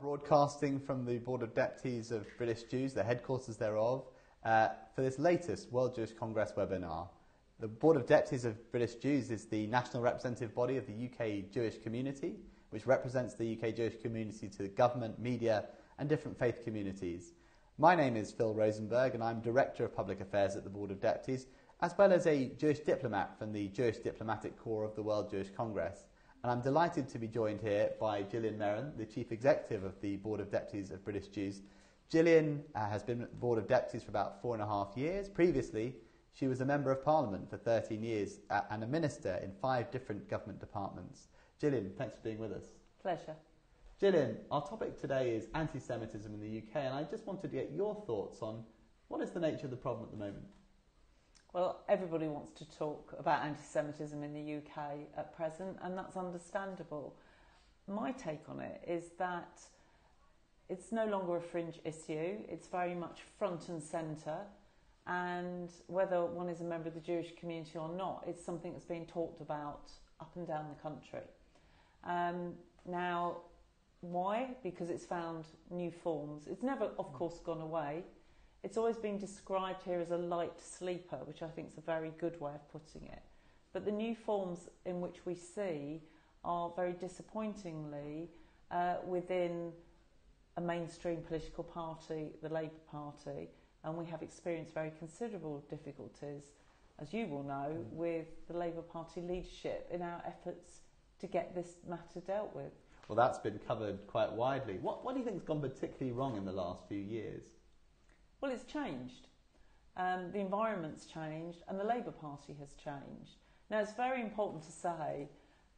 broadcasting from the Board of Deputies of British Jews, the headquarters thereof, for this latest World Jewish Congress webinar. The Board of Deputies of British Jews is the national representative body of the UK Jewish community, which represents the UK Jewish community to the government, media and different faith communities. My name is Phil Rosenberg and I'm Director of Public Affairs at the Board of Deputies, as well as a Jewish diplomat from the Jewish Diplomatic Corps of the World Jewish Congress. And I'm delighted to be joined here by Gillian Merron, the Chief Executive of the Board of Deputies of British Jews. Gillian has been at the Board of Deputies for about 4.5 years. Previously, she was a Member of Parliament for 13 years and a Minister in 5 different government departments. Gillian, thanks for being with us. Pleasure. Gillian, our topic today is anti-Semitism in the UK, and I just wanted to get your thoughts on what is the nature of the problem at the moment? Well, everybody wants to talk about anti-Semitism in the UK at present, and that's understandable. My take on it is that it's no longer a fringe issue. It's very much front and centre, and whether one is a member of the Jewish community or not, it's something that's being talked about up and down the country. Now, why? Because it's found new forms. It's never, of course, gone away. It's always been described here as a light sleeper, which I think is a very good way of putting it. But the new forms in which we see are very disappointingly within a mainstream political party, the Labour Party, and we have experienced very considerable difficulties, as you will know, with the Labour Party leadership in our efforts to get this matter dealt with. Well, that's been covered quite widely. What do you think has gone particularly wrong in the last few years? Well, it's changed. The environment's changed and the Labour Party has changed. Now, it's very important to say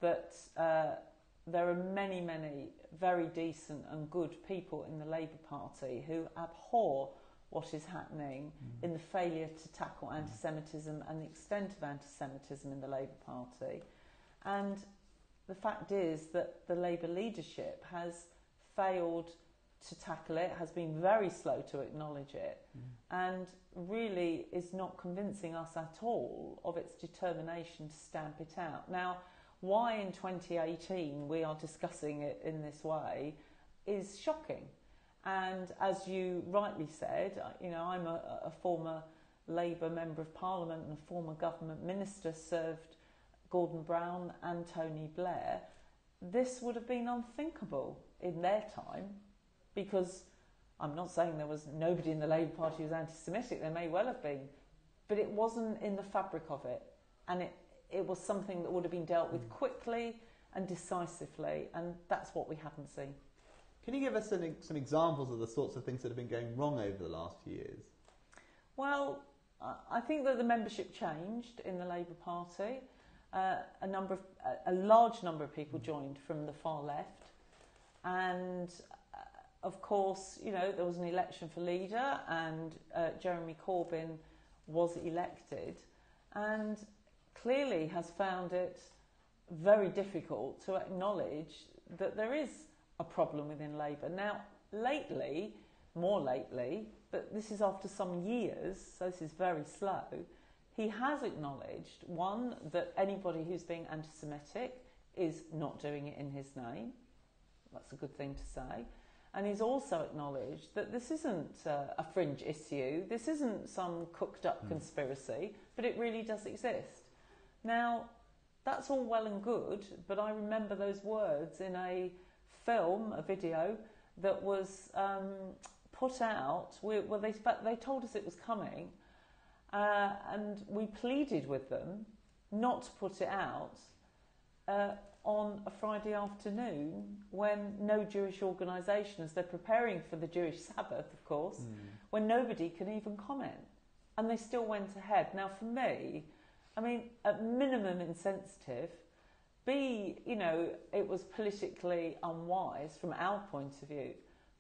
that there are many, many very decent and good people in the Labour Party who abhor what is happening in the failure to tackle anti-Semitism and the extent of anti-Semitism in the Labour Party. And the fact is that the Labour leadership has failed to tackle it, has been very slow to acknowledge it, and really is not convincing us at all of its determination to stamp it out. Now, why in 2018 we are discussing it in this way is shocking. And as you rightly said, you know, I'm a former Labour Member of Parliament and a former government minister, served Gordon Brown and Tony Blair. This would have been unthinkable in their time, because I'm not saying there was nobody in the Labour Party who was anti-Semitic, there may well have been, but it wasn't in the fabric of it, and it was something that would have been dealt with quickly and decisively, and that's what we haven't seen. Can you give us some examples of the sorts of things that have been going wrong over the last few years? Well, I think that the membership changed in the Labour Party. A large number of people joined from the far left, and of course, you know, there was an election for leader and Jeremy Corbyn was elected and clearly has found it very difficult to acknowledge that there is a problem within Labour. Now, more lately, but this is after some years, so this is very slow, he has acknowledged, one, that anybody who's being anti-Semitic is not doing it in his name. That's a good thing to say. And he's also acknowledged that this isn't a fringe issue, this isn't some cooked up conspiracy, but it really does exist. Now, that's all well and good, but I remember those words in a film, a video, that was put out, where they told us it was coming, and we pleaded with them not to put it out on a Friday afternoon when no Jewish organisation, as they're preparing for the Jewish Sabbath, of course, when nobody can even comment. And they still went ahead. Now, for me, I mean, at minimum insensitive, B, you know, it was politically unwise from our point of view.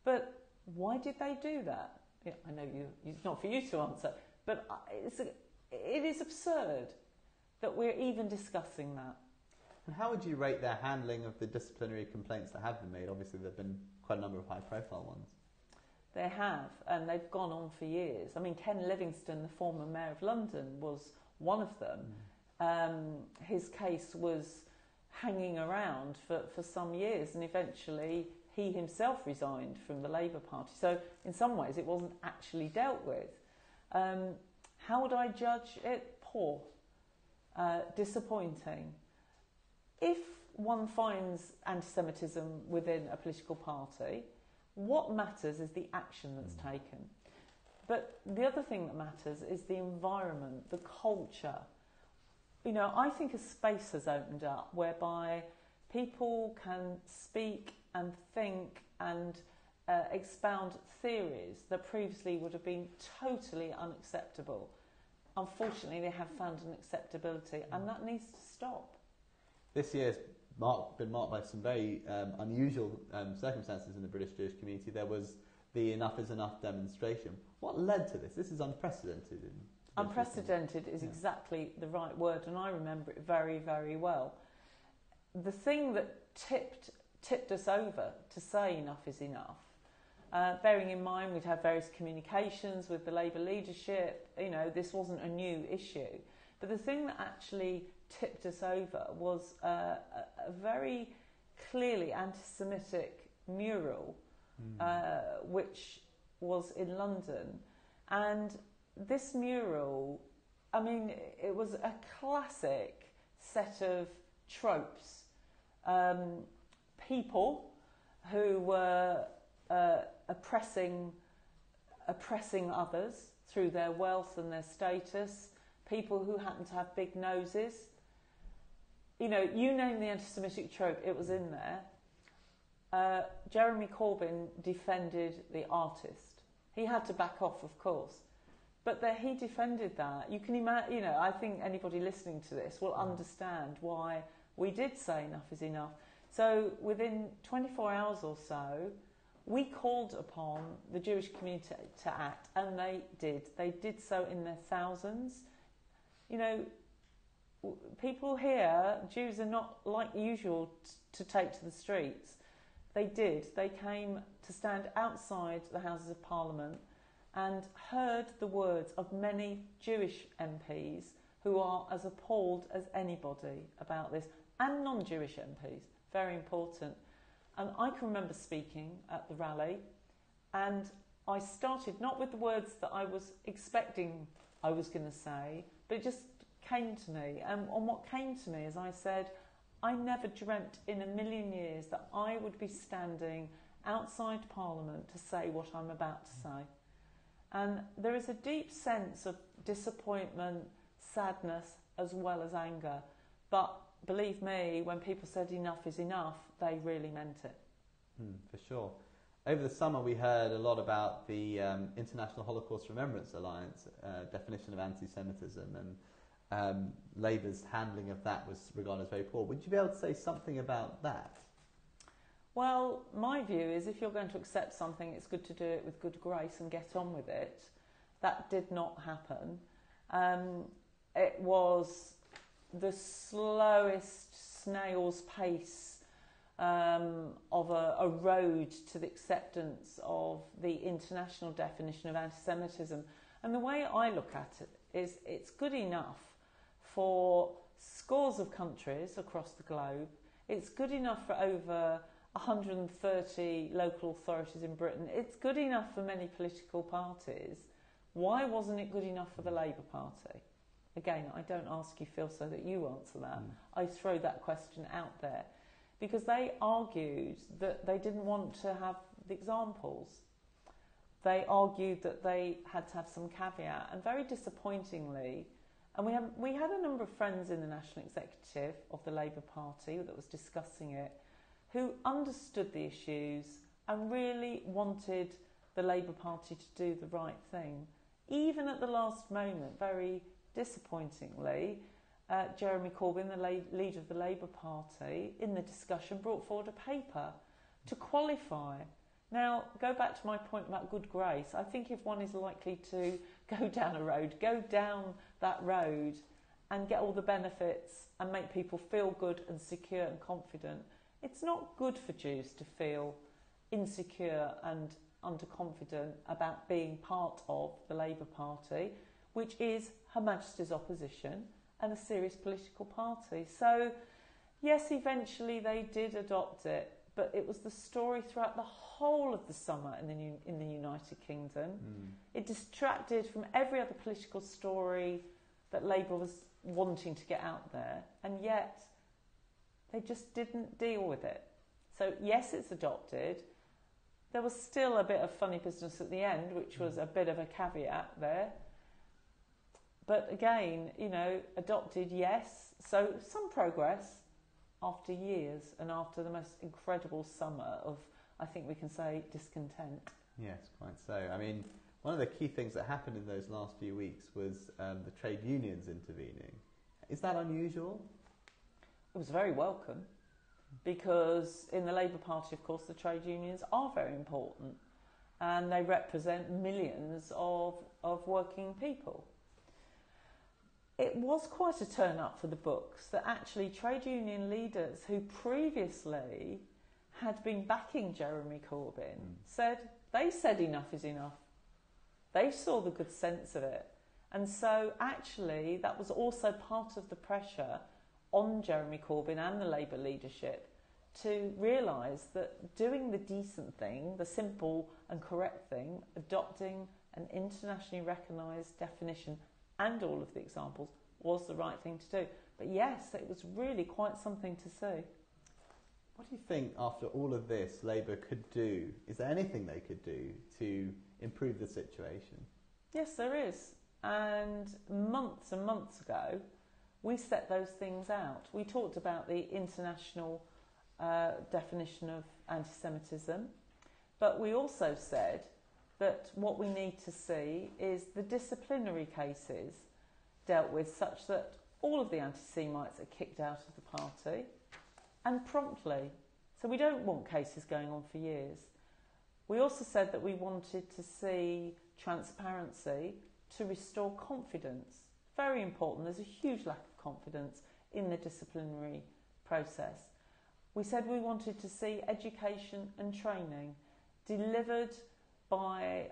But why did they do that? Yeah, I know it's not for you to answer, but it is absurd that we're even discussing that. And how would you rate their handling of the disciplinary complaints that have been made? Obviously, there have been quite a number of high-profile ones. They have, and they've gone on for years. I mean, Ken Livingstone, the former Mayor of London, was one of them. His case was hanging around for some years, and eventually he himself resigned from the Labour Party. So in some ways it wasn't actually dealt with. How would I judge it? Poor. Disappointing. If one finds anti-Semitism within a political party, what matters is the action that's taken. But the other thing that matters is the environment, the culture. You know, I think a space has opened up whereby people can speak and think and expound theories that previously would have been totally unacceptable. Unfortunately, they have found an acceptability, and that needs to stop. This year's been marked by some very unusual circumstances in the British Jewish community. There was the Enough is Enough demonstration. What led to this? This is unprecedented. Unprecedented is exactly the right word, and I remember it very, very well. The thing that tipped us over to say enough is enough, bearing in mind we'd had various communications with the Labour leadership, you know, this wasn't a new issue. But the thing that actually tipped us over was a very clearly anti-Semitic mural, which was in London. And this mural, I mean, it was a classic set of tropes. People who were oppressing others through their wealth and their status, people who happen to have big noses. You know, you name the anti-Semitic trope, it was in there. Jeremy Corbyn defended the artist. He had to back off, of course. But he defended that. You can imagine, you know, I think anybody listening to this will understand why we did say enough is enough. So within 24 hours or so, we called upon the Jewish community to act, and they did. They did so in their thousands. You know, people here, Jews are not like usual to take to the streets. They did. They came to stand outside the Houses of Parliament and heard the words of many Jewish MPs who are as appalled as anybody about this, and non-Jewish MPs, very important. And I can remember speaking at the rally, and I started not with the words that I was expecting I was going to say, but it just came to me. And what came to me is I said, I never dreamt in a million years that I would be standing outside Parliament to say what I'm about to say. And there is a deep sense of disappointment, sadness, as well as anger. But believe me, when people said enough is enough, they really meant it. For sure. Over the summer we heard a lot about the International Holocaust Remembrance Alliance definition of anti-Semitism, and Labour's handling of that was regarded as very poor. Would you be able to say something about that? Well, my view is if you're going to accept something, it's good to do it with good grace and get on with it. That did not happen. It was the slowest snail's pace of a road to the acceptance of the international definition of anti-Semitism. And the way I look at it is it's good enough for scores of countries across the globe. It's good enough for over 130 local authorities in Britain. It's good enough for many political parties. Why wasn't it good enough for the Labour Party? Again, I don't ask you, Phil, so that you answer that. I throw that question out there because they argued that they didn't want to have the examples. They argued that they had to have some caveat, and very disappointingly, and we had a number of friends in the National Executive of the Labour Party that was discussing it, who understood the issues and really wanted the Labour Party to do the right thing. Even at the last moment, very disappointingly, Jeremy Corbyn, the leader of the Labour Party, in the discussion brought forward a paper to qualify. Now, go back to my point about good grace. I think if one is likely to go down a road, go down that road and get all the benefits and make people feel good and secure and confident. It's not good for Jews to feel insecure and underconfident about being part of the Labour Party, which is Her Majesty's opposition and a serious political party. So, yes, eventually they did adopt it, but it was the story throughout the whole of the summer in the United Kingdom. It distracted from every other political story that Labour was wanting to get out there, and yet they just didn't deal with it. So yes, it's adopted. There was still a bit of funny business at the end, which was a bit of a caveat there. But again, adopted, yes. So some progress after years and after the most incredible summer of, I think we can say, discontent. Yes, quite so. I mean, one of the key things that happened in those last few weeks was the trade unions intervening. Is that unusual? It was very welcome, because in the Labour Party, of course, the trade unions are very important, and they represent millions of working people. It was quite a turn up for the books that actually trade union leaders who previously had been backing Jeremy Corbyn said enough is enough. They saw the good sense of it. And so actually that was also part of the pressure on Jeremy Corbyn and the Labour leadership to realise that doing the decent thing, the simple and correct thing, adopting an internationally recognised definition and all of the examples, was the right thing to do. But yes, it was really quite something to see. What do you think, after all of this, Labour could do? Is there anything they could do to improve the situation? Yes, there is. And months ago, we set those things out. We talked about the international definition of anti-Semitism, but we also said that what we need to see is the disciplinary cases dealt with, such that all of the anti-Semites are kicked out of the party, and promptly. So we don't want cases going on for years. We also said that we wanted to see transparency to restore confidence. Very important. There's a huge lack of confidence in the disciplinary process. We said we wanted to see education and training delivered by,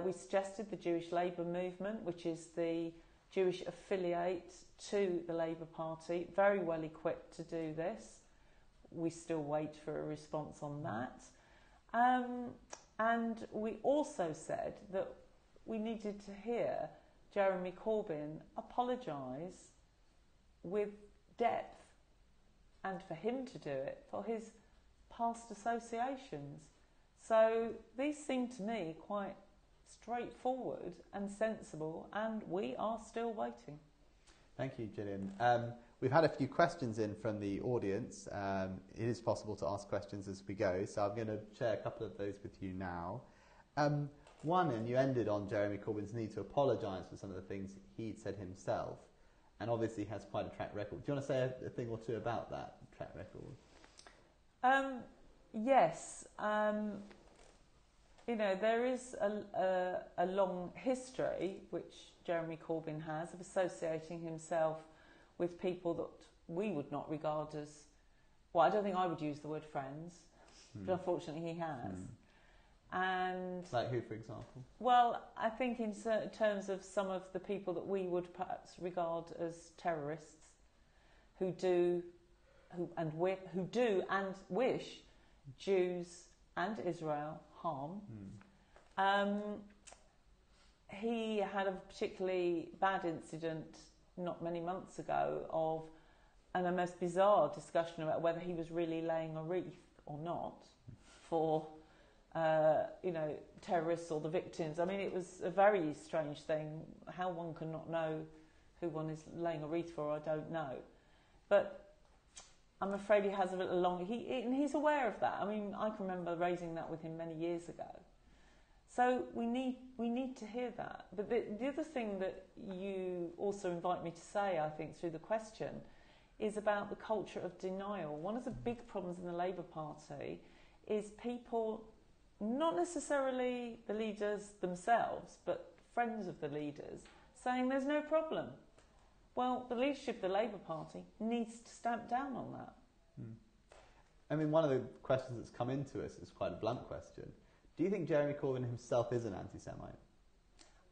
we suggested the Jewish Labour Movement, which is the Jewish affiliate to the Labour Party, very well equipped to do this. We still wait for a response on that. And we also said that we needed to hear Jeremy Corbyn apologise with depth, and for him to do it for his past associations. So these seem to me quite straightforward and sensible, and we are still waiting. Thank you, Gillian. We've had a few questions in from the audience. It is possible to ask questions as we go, so I'm going to share a couple of those with you now. One, and you ended on Jeremy Corbyn's need to apologise for some of the things he'd said himself, and obviously has quite a track record. Do you want to say a thing or two about that track record? Yes. There is a long history, which Jeremy Corbyn has, of associating himself with people that we would not regard as, well, I don't think I would use the word friends, but unfortunately he has. And like who, for example? Well, I think in terms of some of the people that we would perhaps regard as terrorists, who do and wish Jews and Israel harm. He had a particularly bad incident not many months ago and a most bizarre discussion about whether he was really laying a wreath or not for terrorists or the victims. I mean, it was a very strange thing. How one can not know who one is laying a wreath for, I don't know. But I'm afraid he has a little long... he's aware of that. I mean, I can remember raising that with him many years ago. So we need to hear that. But the other thing that you also invite me to say, I think, through the question, is about the culture of denial. One of the big problems in the Labour Party is people, not necessarily the leaders themselves, but friends of the leaders, saying there's no problem. Well, the leadership of the Labour Party needs to stamp down on that. I mean, one of the questions that's come into us is quite a blunt question. Do you think Jeremy Corbyn himself is an anti-Semite?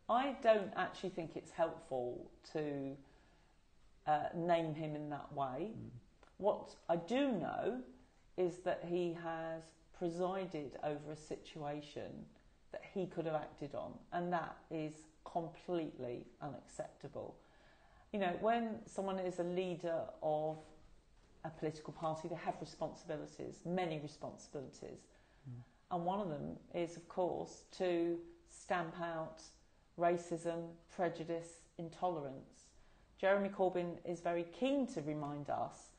I don't actually think it's helpful to name him in that way. What I do know is that he has presided over a situation that he could have acted on, and that is completely unacceptable. You know, when someone is a leader of a political party, they have responsibilities, many responsibilities. And one of them is, of course, to stamp out racism, prejudice, intolerance. Jeremy Corbyn is very keen to remind us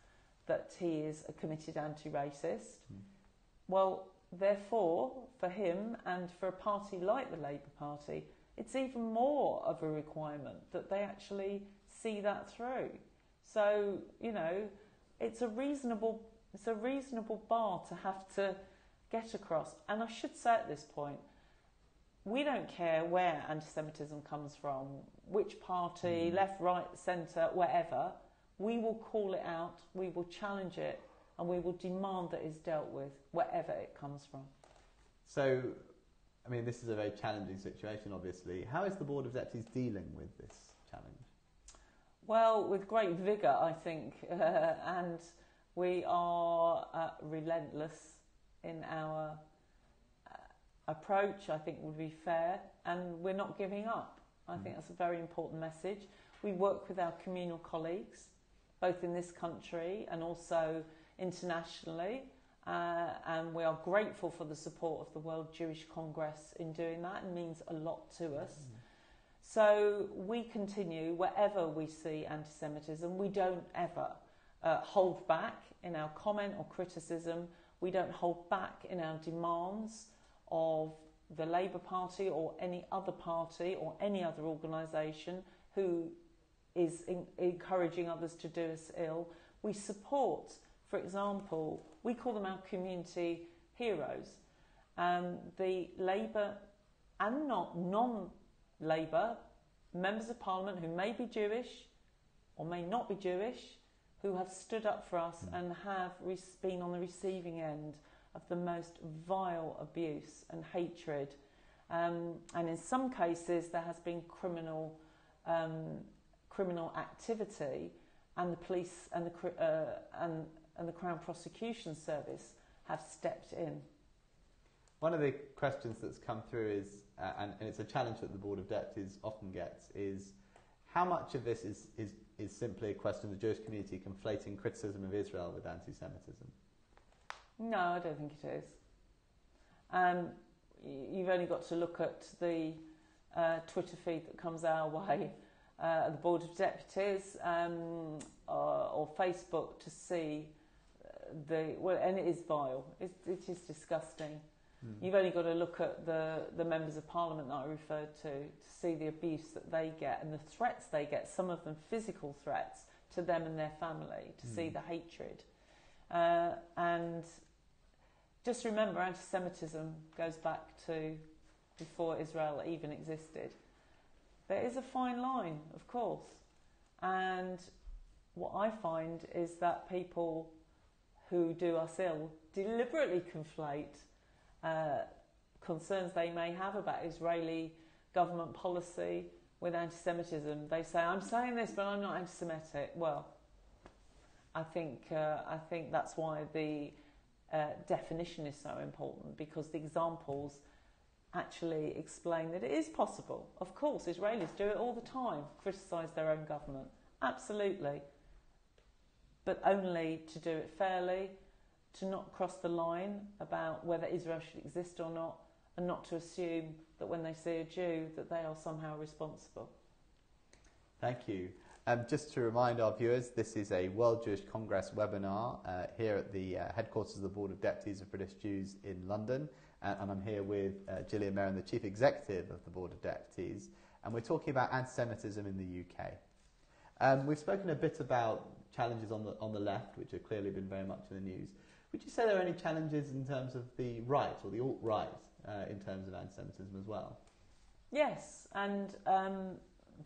that he is a committed anti-racist. Well, therefore, for him and for a party like the Labour Party, it's even more of a requirement that they actually see that through. So, you know, it's a reasonable bar to have to get across. And I should say at this point, we don't care where anti-Semitism comes from, which party, left, right, centre, wherever. We will call it out, we will challenge it, and we will demand that it's dealt with, wherever it comes from. So, I mean, this is a very challenging situation, obviously. How is the Board of Deputies dealing with this challenge? Well, with great vigour, I think, and we are relentless in our approach, I think would be fair, and we're not giving up. I think that's a very important message. We work with our communal colleagues, both in this country and also internationally, and we are grateful for the support of the World Jewish Congress in doing that. It means a lot to us. So we continue wherever we see anti-Semitism. We don't ever hold back in our comment or criticism. We don't hold back in our demands of the Labour Party or any other party or any other organisation who is encouraging others to do us ill. We support, for example, we call them our community heroes. The Labour and non-Labour members of Parliament who may be Jewish or may not be Jewish, who have stood up for us and have been on the receiving end of the most vile abuse and hatred. And in some cases there has been criminal activity, and the police and the Crown Prosecution Service have stepped in. One of the questions that's come through is, and it's a challenge that the Board of Deputies often gets, is how much of this is simply a question of the Jewish community conflating criticism of Israel with anti-Semitism? No, I don't think it is. You've only got to look at the Twitter feed that comes our way, the Board of Deputies, or Facebook, to see and it is vile. It is disgusting. You've only got to look at the members of Parliament that I referred to see the abuse that they get and the threats they get, some of them physical threats to them and their family, to see the hatred. And just remember, anti-Semitism goes back to before Israel even existed. There is a fine line, of course. And what I find is that people who do us ill deliberately conflate concerns they may have about Israeli government policy with anti-Semitism. They say, I'm saying this, but I'm not anti-Semitic. Well, I think that's why the definition is so important, because the examples actually explain that it is possible. Of course, Israelis do it all the time, criticise their own government. Absolutely. But only to do it fairly, to not cross the line about whether Israel should exist or not, and not to assume that when they see a Jew that they are somehow responsible. Thank you. Just to remind our viewers, this is a World Jewish Congress webinar here at the headquarters of the Board of Deputies of British Jews in London, and I'm here with Gillian Merrin, the Chief Executive of the Board of Deputies, and we're talking about anti-Semitism in the UK. We've spoken a bit about challenges on the left, which have clearly been very much in the news. Would you say there are any challenges in terms of the right, or the alt-right, in terms of anti-Semitism as well? Yes, and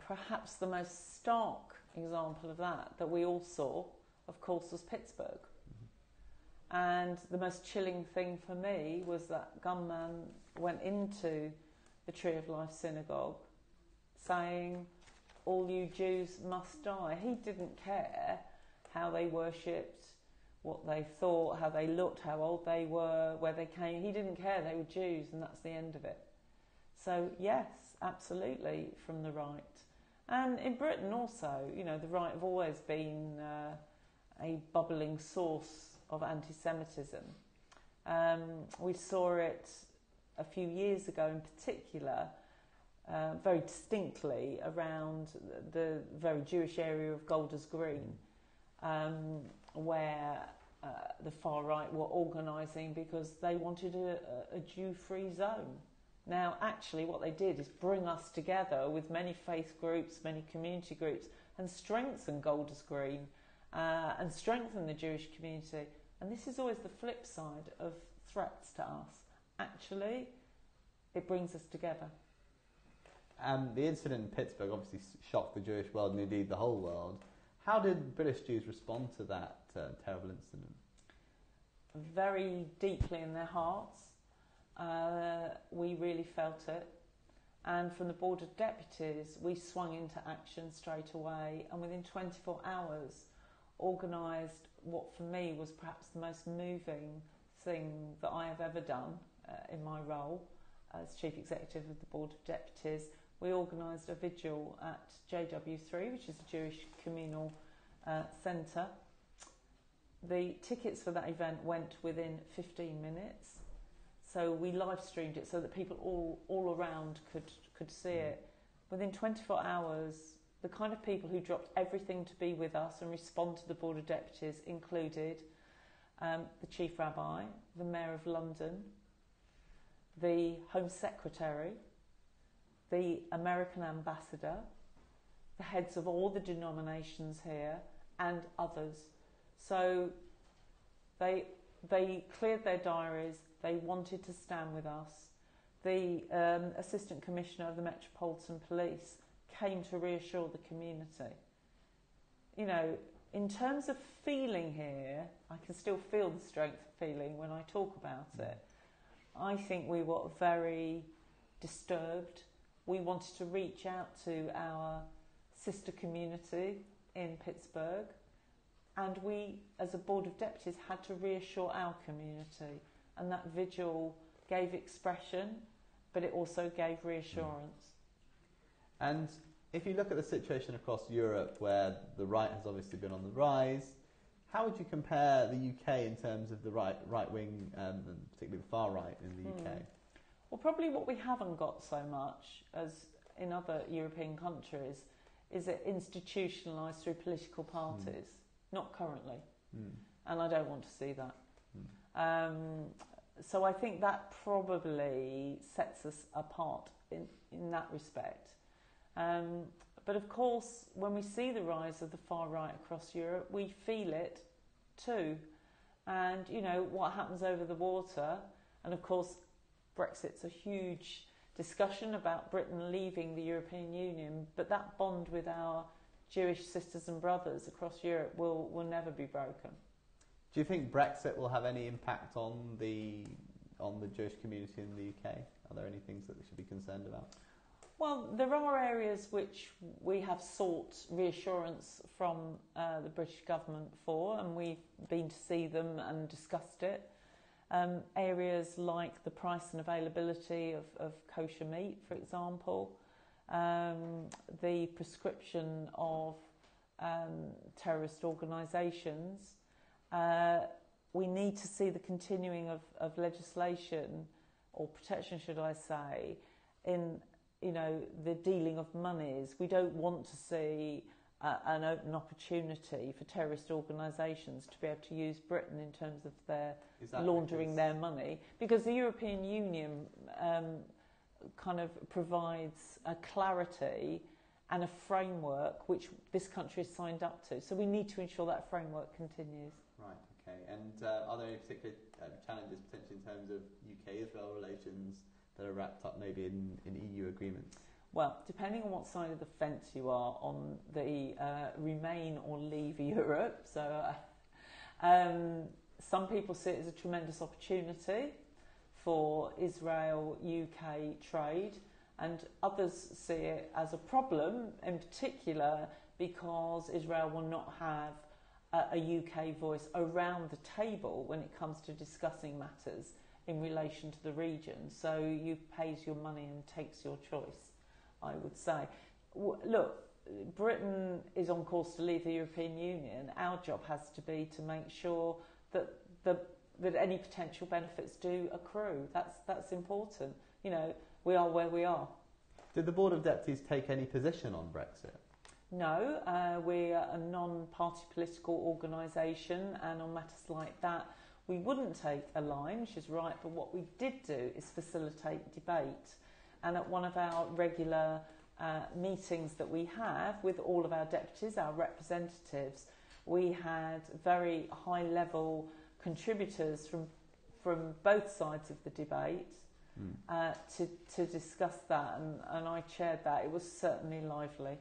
perhaps the most stark example of that we all saw, of course, was Pittsburgh. And the most chilling thing for me was that gunman went into the Tree of Life synagogue saying, all you Jews must die. He didn't care how they worshipped, what they thought, how they looked, how old they were, where they came. He didn't care. They were Jews, and that's the end of it. So yes, absolutely, from the right. And in Britain also, you know, the right have always been a bubbling source of anti-Semitism. We saw it a few years ago in particular, very distinctly around the very Jewish area of Golders Green, where the far right were organising because they wanted a Jew-free zone. Now, actually, what they did is bring us together with many faith groups, many community groups, and strengthen Golders Green and strengthen the Jewish community. And this is always the flip side of threats to us. Actually, it brings us together. The incident in Pittsburgh obviously shocked the Jewish world and indeed the whole world. How did British Jews respond to that terrible incident? Very deeply in their hearts. We really felt it. And from the Board of Deputies, we swung into action straight away, and within 24 hours organised what for me was perhaps the most moving thing that I have ever done in my role as Chief Executive of the Board of Deputies. We organised a vigil at JW3, which is a Jewish communal centre. The tickets for that event went within 15 minutes. So we live streamed it so that people all around could see it. Within 24 hours, the kind of people who dropped everything to be with us and respond to the Board of Deputies included the Chief Rabbi, the Mayor of London, the Home Secretary, the American Ambassador, the heads of all the denominations here, and others. So they cleared their diaries. They wanted to stand with us. The Assistant Commissioner of the Metropolitan Police came to reassure the community. You know, in terms of feeling here, I can still feel the strength of feeling when I talk about it. I think we were very disturbed. We wanted to reach out to our sister community in Pittsburgh, and we, as a Board of Deputies, had to reassure our community. And that vigil gave expression, but it also gave reassurance. And if you look at the situation across Europe, where the right has obviously been on the rise, how would you compare the UK in terms of the right wing, and particularly the far right in the UK? Well, probably what we haven't got so much as in other European countries is it institutionalised through political parties. Not currently. And I don't want to see that. So I think that probably sets us apart in that respect. But of course, when we see the rise of the far right across Europe, we feel it too. And, you know, what happens over the water, and of course, Brexit's a huge discussion about Britain leaving the European Union, but that bond with our Jewish sisters and brothers across Europe will never be broken. Do you think Brexit will have any impact on the Jewish community in the UK? Are there any things that we should be concerned about? Well, there are areas which we have sought reassurance from the British government for, and we've been to see them and discussed it. Areas like the price and availability of kosher meat, for example, the prescription of terrorist organisations. We need to see the continuing of legislation, or protection, should I say, in, you know, the dealing of monies. We don't want to see an open opportunity for terrorist organisations to be able to use Britain in terms of their laundering their money, because the European Union kind of provides a clarity and a framework which this country has signed up to. So we need to ensure that framework continues. Right, okay. And are there any particular challenges potentially in terms of UK-Israel relations that are wrapped up maybe in EU agreements? Well, depending on what side of the fence you are on the remain or leave Europe. So some people see it as a tremendous opportunity for Israel-UK trade, and others see it as a problem, in particular because Israel will not have a UK voice around the table when it comes to discussing matters in relation to the region. So you pays your money and takes your choice, I would say. Look, Britain is on course to leave the European Union. Our job has to be to make sure that that any potential benefits do accrue. That's important. You know, we are where we are. Did the Board of Deputies take any position on Brexit? No, we're a non-party political organisation, and on matters like that we wouldn't take a line, which is right, but what we did do is facilitate debate. And at one of our regular meetings that we have with all of our deputies, our representatives, we had very high-level contributors from both sides of the debate to discuss that, and I chaired that. It was certainly lively.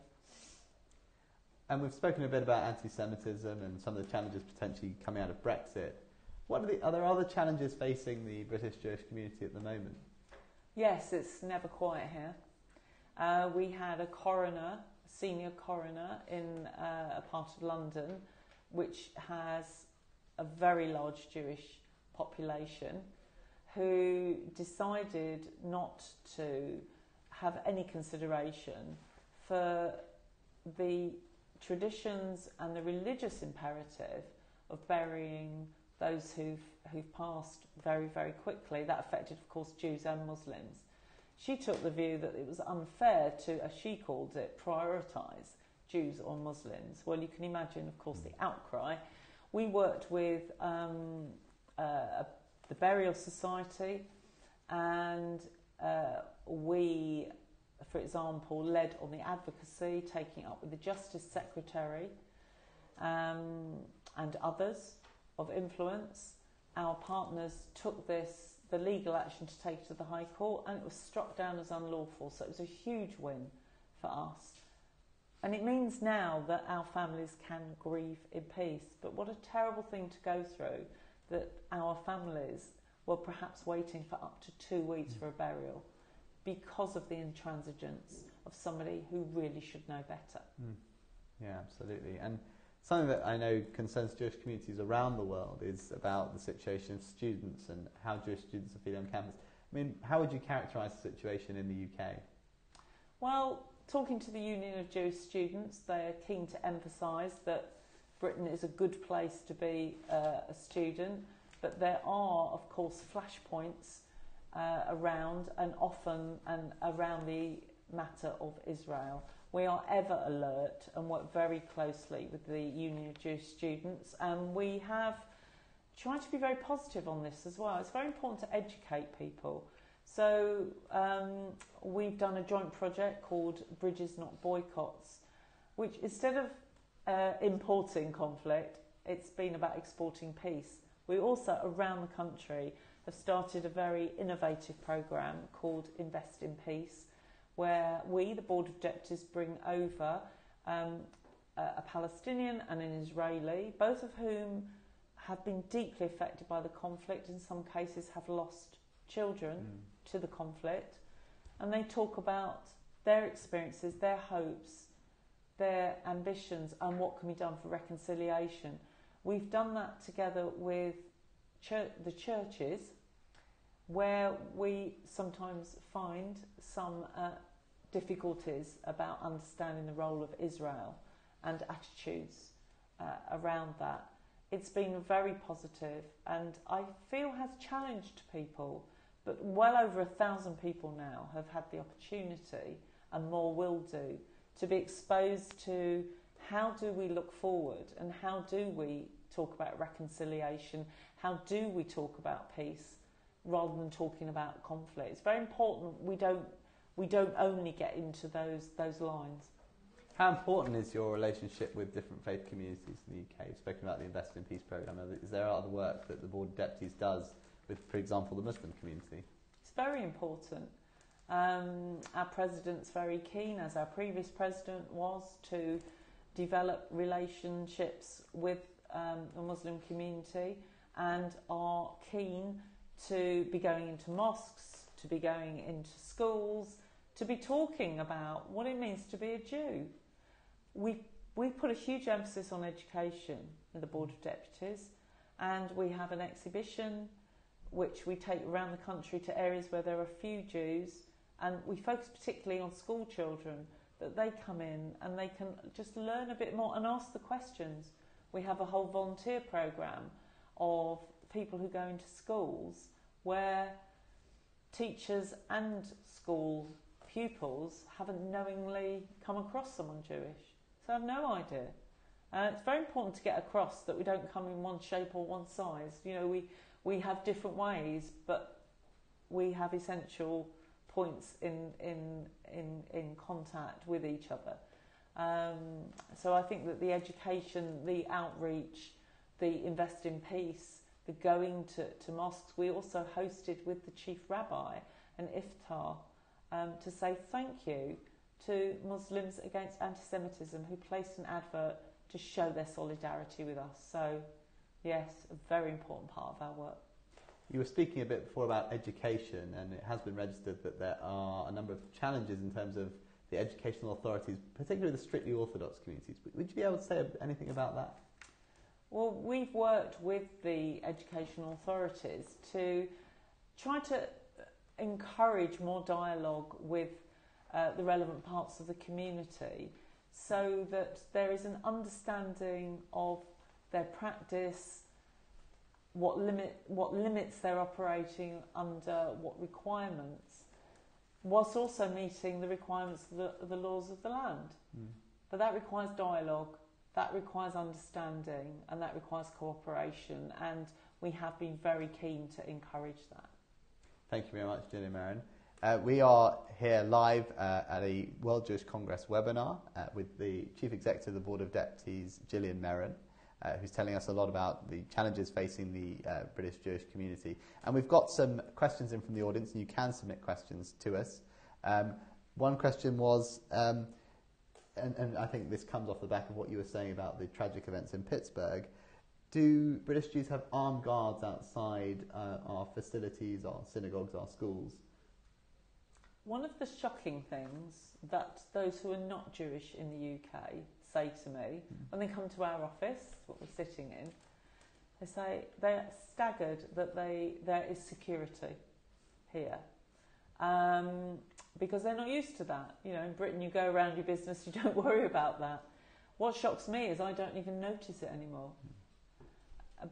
And we've spoken a bit about anti-Semitism and some of the challenges potentially coming out of Brexit. Are there other challenges facing the British Jewish community at the moment? Yes, it's never quiet here. We had a senior coroner in a part of London which has a very large Jewish population, who decided not to have any consideration for the traditions and the religious imperative of burying those who've passed very, very quickly. That affected, of course, Jews and Muslims. She took the view that it was unfair to, as she called it, prioritise Jews or Muslims. Well, you can imagine, of course, the outcry. We worked with the Burial Society, and we, for example, led on the advocacy, taking up with the Justice Secretary and others of influence. Our partners took the legal action to take to the High Court, and it was struck down as unlawful. So it was a huge win for us. And it means now that our families can grieve in peace. But what a terrible thing to go through, that our families were perhaps waiting for up to 2 weeks for a burial because of the intransigence of somebody who really should know better. Yeah, absolutely. And something that I know concerns Jewish communities around the world is about the situation of students and how Jewish students are feeling on campus. I mean, how would you characterise the situation in the UK? Well, talking to the Union of Jewish Students, they are keen to emphasise that Britain is a good place to be a student, but there are, of course, flashpoints around and often and around the matter of Israel. We are ever alert and work very closely with the Union of Jewish Students, and we have tried to be very positive on this as well. It's very important to educate people. So we've done a joint project called Bridges Not Boycotts, which instead of importing conflict, it's been about exporting peace. We also, around the country, have started a very innovative programme called Invest in Peace, where we, the Board of Deputies, bring over a Palestinian and an Israeli, both of whom have been deeply affected by the conflict, in some cases have lost children to the conflict, and they talk about their experiences, their hopes, their ambitions, and what can be done for reconciliation. We've done that together with the churches, where we sometimes find some difficulties about understanding the role of Israel and attitudes around that. It's been very positive, and I feel has challenged people, but well over 1,000 people now have had the opportunity, and more will do, to be exposed to how do we look forward and how do we talk about reconciliation, how do we talk about peace, rather than talking about conflict. It's very important we don't only get into those lines. How important is your relationship with different faith communities in the UK? You've spoken about the Invest in Peace programme. Is there other work that the Board of Deputies does with, for example, the Muslim community? It's very important. Our president's very keen, as our previous president was, to develop relationships with the Muslim community, and are keen to be going into mosques, to be going into schools, to be talking about what it means to be a Jew. We we put a huge emphasis on education in the Board of Deputies, and we have an exhibition which we take around the country to areas where there are few Jews, and we focus particularly on school children, that they come in and they can just learn a bit more and ask the questions. We have a whole volunteer programme of people who go into schools where teachers and school pupils haven't knowingly come across someone Jewish, so I have no idea. It's very important to get across that we don't come in one shape or one size. You know, we have different ways, but we have essential points in contact with each other. So I think that the education, the outreach, the invest in peace, the going to mosques. We also hosted with the Chief Rabbi an iftar to say thank you to Muslims Against Anti-Semitism, who placed an advert to show their solidarity with us. So yes, a very important part of our work. You were speaking a bit before about education, and it has been registered that there are a number of challenges in terms of the educational authorities, particularly the strictly Orthodox communities. Would you be able to say anything about that? Well, we've worked with the educational authorities to try to encourage more dialogue with the relevant parts of the community, so that there is an understanding of their practice, what limits they're operating under, what requirements, whilst also meeting the requirements of the laws of the land. But that requires dialogue, that requires understanding, and that requires cooperation, and we have been very keen to encourage that. Thank you very much, Gillian Merrin. We are here live at a World Jewish Congress webinar with the Chief Executive of the Board of Deputies, Gillian Merrin, who's telling us a lot about the challenges facing the British Jewish community. And we've got some questions in from the audience, and you can submit questions to us. One question was, and I think this comes off the back of what you were saying about the tragic events in Pittsburgh, do British Jews have armed guards outside our facilities, our synagogues, our schools? One of the shocking things that those who are not Jewish in the UK say to me when they come to our office, what we're sitting in, they say they're staggered that there is security here, because they're not used to that. You know, in Britain you go around your business, you don't worry about that. What shocks me is I don't even notice it anymore.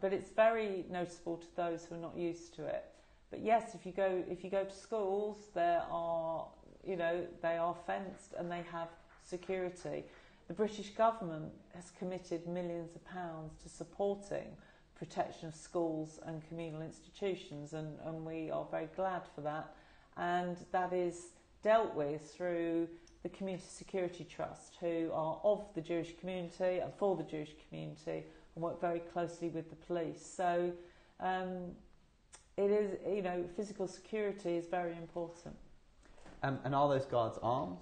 But it's very noticeable to those who are not used to it. But yes, if you go to schools, there are, you know, they are fenced and they have security. The British government has committed millions of pounds to supporting protection of schools and communal institutions, and we are very glad for that. And that is dealt with through the Community Security Trust, who are of the Jewish community and for the Jewish community, and work very closely with the police. So it is, you know, physical security is very important. And are those guards armed?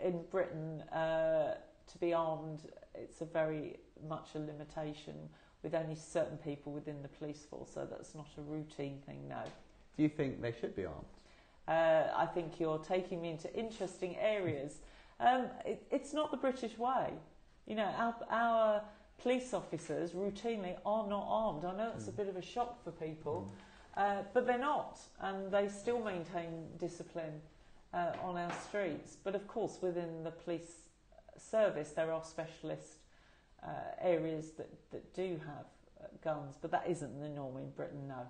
In Britain, to be armed, it's a very much a limitation, with only certain people within the police force, so that's not a routine thing, no. Do you think they should be armed? I think you're taking me into interesting areas. It's not the British way. You know, our police officers routinely are not armed. I know it's a bit of a shock for people, but they're not, and they still maintain discipline on our streets. But of course, within the police service, there are specialist areas that do have guns, but that isn't the norm in Britain, no.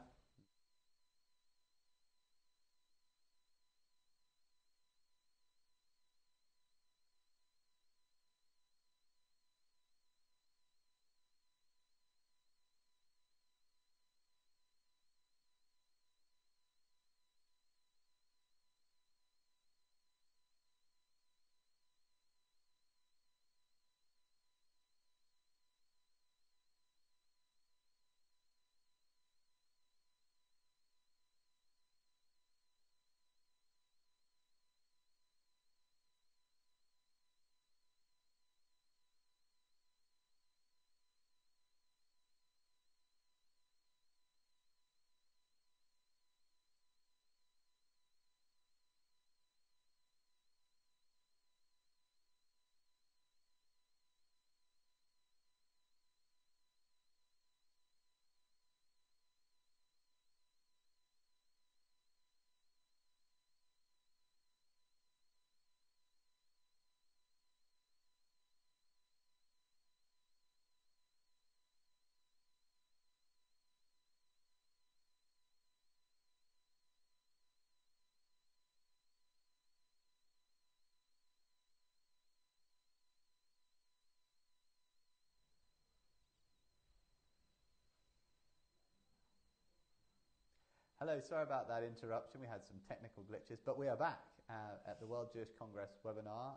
Hello, sorry about that interruption. We had some technical glitches, but we are back at the World Jewish Congress webinar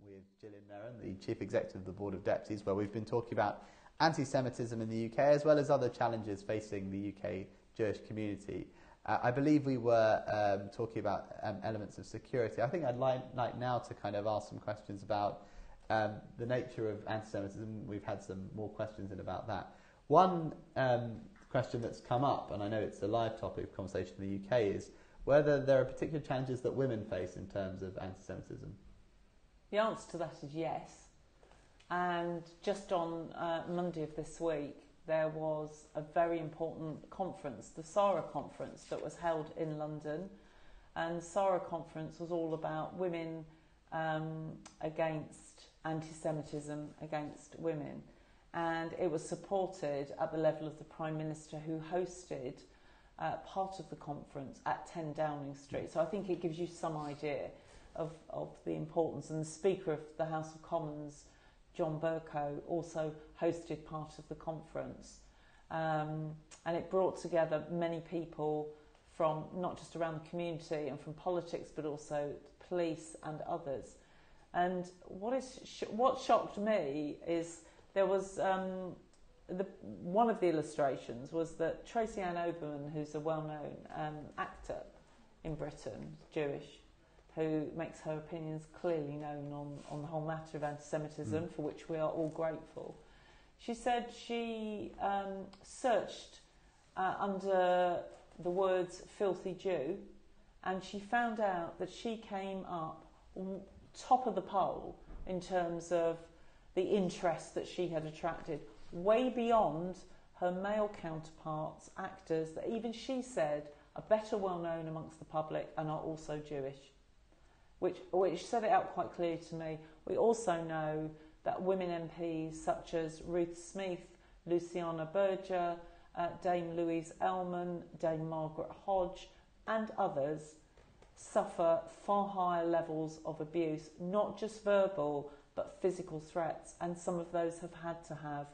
with Gillian Merron, the Chief Executive of the Board of Deputies, where we've been talking about anti-Semitism in the UK as well as other challenges facing the UK Jewish community. I believe we were talking about elements of security. I think I'd like now to kind of ask some questions about the nature of anti-Semitism. We've had some more questions in about that. One question that's come up, and I know it's a live topic of conversation in the UK, is whether there are particular challenges that women face in terms of anti-Semitism. The answer to that is yes. And just on Monday of this week, there was a very important conference, the SARA conference, that was held in London. And the SARA conference was all about women against anti-Semitism against women. And it was supported at the level of the Prime Minister, who hosted part of the conference at 10 Downing Street. So I think it gives you some idea of the importance. And the Speaker of the House of Commons, John Bercow, also hosted part of the conference. And it brought together many people from not just around the community and from politics, but also police and others. And what shocked me is there was one of the illustrations was that Tracy Ann Oberman, who's a well-known actor in Britain, Jewish, who makes her opinions clearly known on the whole matter of anti-Semitism, for which we are all grateful. She said she searched under the words filthy Jew, and she found out that she came up top of the poll in terms of the interest that she had attracted, way beyond her male counterparts, actors, that even she said are better well known amongst the public and are also Jewish. Which set it out quite clearly to me. We also know that women MPs such as Ruth Smith, Luciana Berger, Dame Louise Ellman, Dame Margaret Hodge and others suffer far higher levels of abuse, not just verbal but physical threats, and some of those have had to have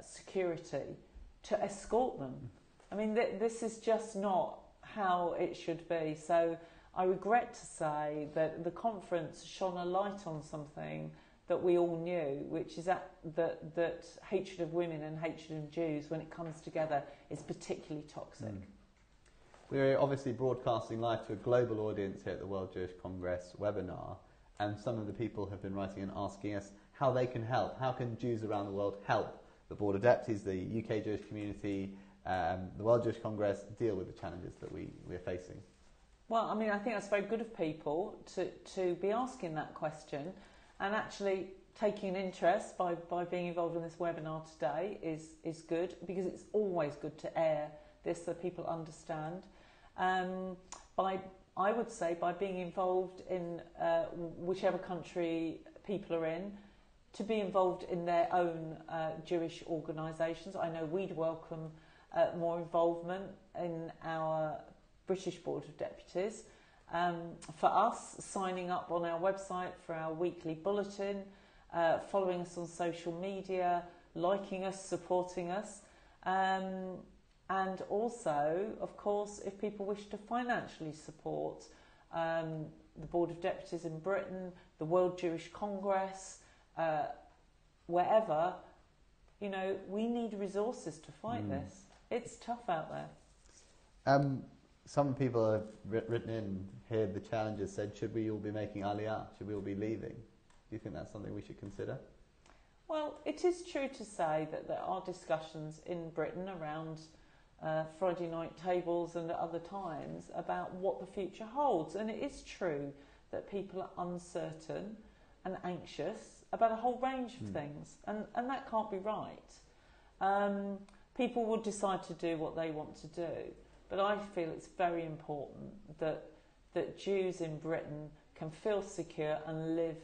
security to escort them. I mean, this is just not how it should be. So I regret to say that the conference shone a light on something that we all knew, which is that hatred of women and hatred of Jews, when it comes together, is particularly toxic. We're obviously broadcasting live to a global audience here at the World Jewish Congress webinar, and some of the people have been writing and asking us how they can help. How can Jews around the world help the Board of Deputies, the UK Jewish community, the World Jewish Congress deal with the challenges that we're facing? Well, I mean, I think that's very good of people to be asking that question, and actually taking an interest by being involved in this webinar today is good, because it's always good to air this so people understand. I would say by being involved in whichever country people are in, to be involved in their own Jewish organisations. I know we'd welcome more involvement in our British Board of Deputies. For us, signing up on our website for our weekly bulletin, following us on social media, liking us, supporting us, and also, of course, if people wish to financially support the Board of Deputies in Britain, the World Jewish Congress, wherever, you know, we need resources to fight this. It's tough out there. Some people have written in here the challenges, said, should we all be making aliyah? Should we all be leaving? Do you think that's something we should consider? Well, it is true to say that there are discussions in Britain around Friday night tables and at other times about what the future holds. And it is true that people are uncertain and anxious about a whole range of things. And that can't be right. People will decide to do what they want to do. But I feel it's very important that Jews in Britain can feel secure and live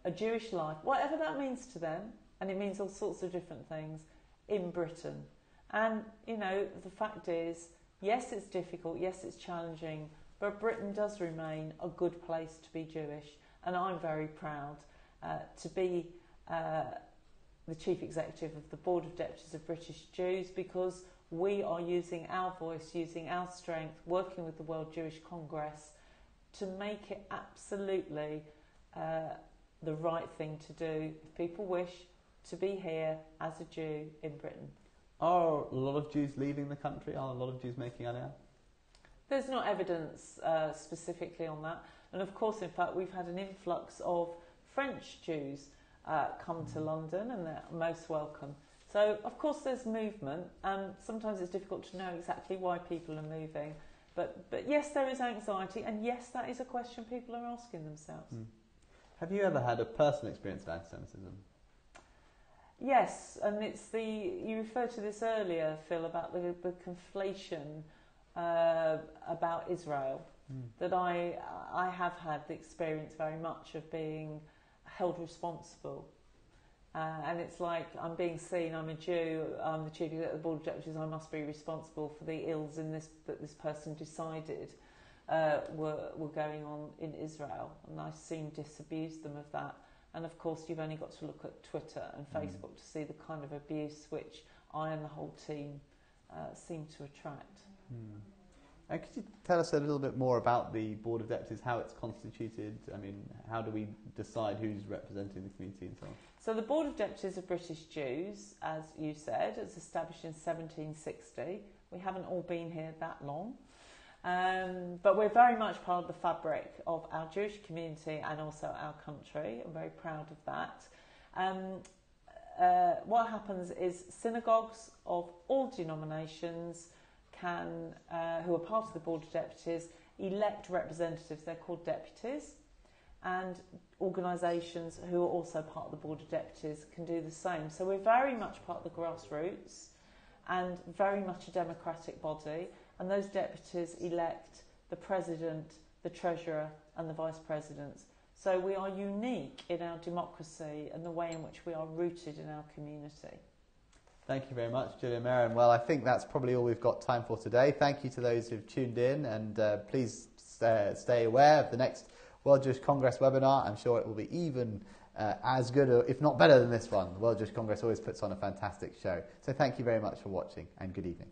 a Jewish life, whatever that means to them, and it means all sorts of different things, in Britain. And, you know, the fact is, yes, it's difficult, yes, it's challenging, but Britain does remain a good place to be Jewish. And I'm very proud to be the Chief Executive of the Board of Deputies of British Jews, because we are using our voice, using our strength, working with the World Jewish Congress to make it absolutely the right thing to do if people wish to be here as a Jew in Britain. Are a lot of Jews leaving the country? Are a lot of Jews making Aliyah? There's not evidence specifically on that. And of course, in fact, we've had an influx of French Jews come to London, and they're most welcome. So, of course, there's movement. Sometimes it's difficult to know exactly why people are moving. But yes, there is anxiety, and yes, that is a question people are asking themselves. Have you ever had a personal experience of anti-Semitism? Yes, and you referred to this earlier, Phil, about the conflation about Israel. That I have had the experience very much of being held responsible. And it's like I'm being seen, I'm a Jew, I'm the chief executive of the Board of Deputies, I must be responsible for the ills that this person decided were going on in Israel. And I seem to disabuse them of that. And of course, you've only got to look at Twitter and Facebook to see the kind of abuse which I and the whole team seem to attract. And could you tell us a little bit more about the Board of Deputies, how it's constituted? I mean, how do we decide who's representing the community and so on? So the Board of Deputies of British Jews, as you said, was established in 1760. We haven't all been here that long. But we're very much part of the fabric of our Jewish community and also our country. I'm very proud of that. What happens is synagogues of all denominations can, who are part of the Board of Deputies, elect representatives. They're called deputies. And organisations who are also part of the Board of Deputies can do the same. So we're very much part of the grassroots and very much a democratic body. And those deputies elect the president, the treasurer and the vice presidents. So we are unique in our democracy and the way in which we are rooted in our community. Thank you very much, Julia Merrin. Well, I think that's probably all we've got time for today. Thank you to those who've tuned in, and please stay aware of the next World Jewish Congress webinar. I'm sure it will be even as good, or if not better than this one. The World Jewish Congress always puts on a fantastic show. So thank you very much for watching, and good evening.